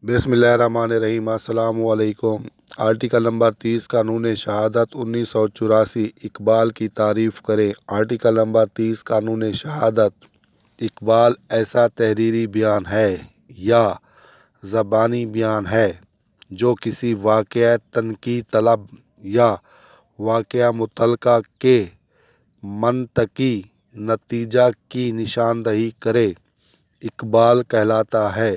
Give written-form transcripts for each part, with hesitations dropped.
बिस्मिल्लाहिर्रहमानिर्रहीम। अस्सलाम वालेकुम। आर्टिकल नंबर 30 कानून शहादत 1984। इकबाल की तारीफ़ करें। आर्टिकल नंबर 30 कानून शहादत। इकबाल ऐसा तहरीरी बयान है या ज़बानी बयान है जो किसी वाक़या तनक़ीद तलब या वाक़या मुतल्लक़ा के मंतकी नतीजा की निशानदही करे, इकबाल कहलाता है।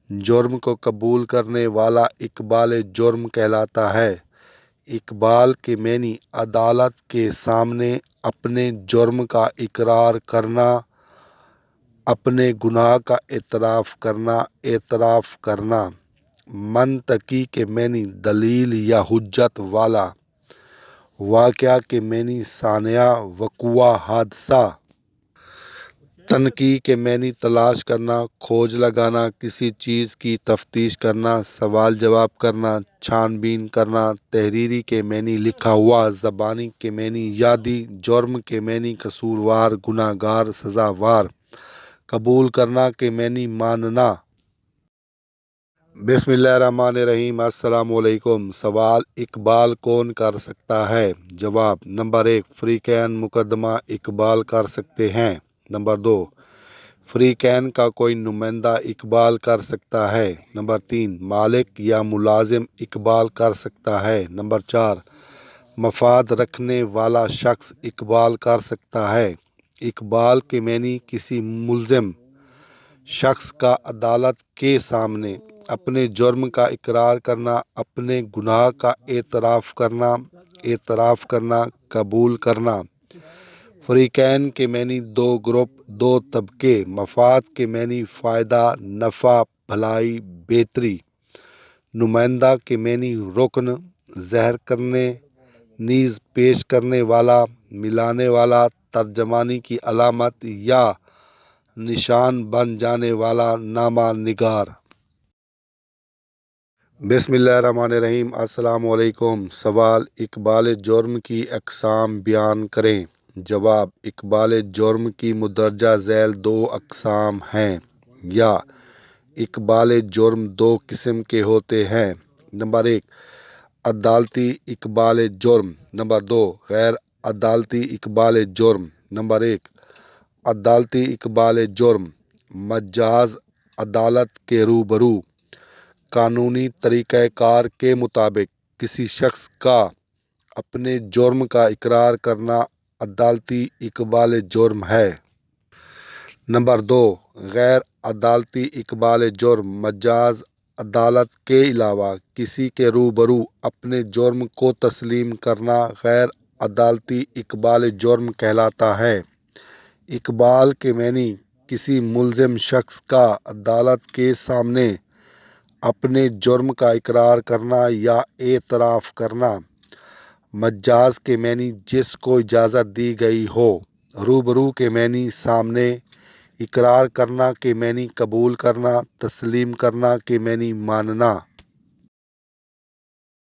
जुर्म को कबूल करने वाला इकबाल जुर्म कहलाता है। इकबाल के मैनी अदालत के सामने अपने जुर्म का इकरार करना, अपने गुनाह का एतराफ़ करना। मंतकी के मैनी दलील या हुज्जत वाला। वाक़या के मैनी सानिया वक़ुआ हादसा। तनकी के मैनी तलाश करना, खोज लगाना, किसी चीज़ की तफ्तीश करना, सवाल जवाब करना, छानबीन करना। तहरीरी के मैनी लिखा हुआ, ज़बानी के मैनी यादी, जुर्म के मैनी कसूरवार, गुनाहगार, सज़ावार। कबूल करना के मैनी मानना। बिस्मिल्लाहिर्रहमानिर्रहीम। अस्सलाम वालेकुम। सवाल, इकबाल कौन कर सकता है? जवाब, नंबर 1, फ़रीक़ैन मुक़दमा इकबाल कर सकते हैं। नंबर 2, फ़रीक़ैन का कोई नुमाइंदा इकबाल कर सकता है। नंबर 3, मालिक या मुलाजिम इकबाल कर सकता है। नंबर 4, मफाद रखने वाला शख्स इकबाल कर सकता है। इकबाल के मैनी किसी मुल्ज़िम शख्स का अदालत के सामने अपने जुर्म का इकरार करना, अपने गुनाह का एतराफ़ करना, कबूल करना। फ़रीक़ैन के मैनी दो ग्रुप, दो तबके। मफाद के मैनी फ़ायदा, नफ़ा, भलाई, बेहतरी। नुमाइंदा के मैनी रुकन, ज़हर करने, नीज़ पेश करने वाला, मिलाने वाला, तर्जमानी की अलामत या निशान बन जाने वाला, नामा निगार। बिस्मिल्लाहिर्रहमानिर्रहीम। अस्सलाम वालेकुम। सवाल, इकबाल जुर्म की अक़साम बयान करें। जवाब, इकबाल जुर्म की मुदर्जा ज़ैल दो अक़साम हैं या इकबाल जुर्म दो किस्म के होते हैं। नंबर 1, अदालती इकबाल जुर्म। नंबर 2, गैर अदालती इकबाल जुर्म। नंबर 1, अदालती इकबाल जुर्म मजाज अदालत के रूबरू कानूनी तरीक़ाकार के मुताबिक किसी शख्स का अपने जुर्म का इकरार करना अदालती इकबाल जुर्म है। नंबर 2, गैर अदालती इकबाल जुर्म मजाज अदालत के अलावा किसी के रूबरू अपने जुर्म को तस्लीम करना गैर अदालती इकबाल जुर्म कहलाता है। इकबाल के मैनी किसी मुल्ज़िम शख्स का अदालत के सामने अपने जुर्म का इकरार करना या एतराफ़ करना। मजाज के मैनी जिसको इजाज़त दी गई हो। रूबरू के मैनी सामने। इकरार करना के मैनी कबूल करना। तस्लीम करना के मैनी मानना।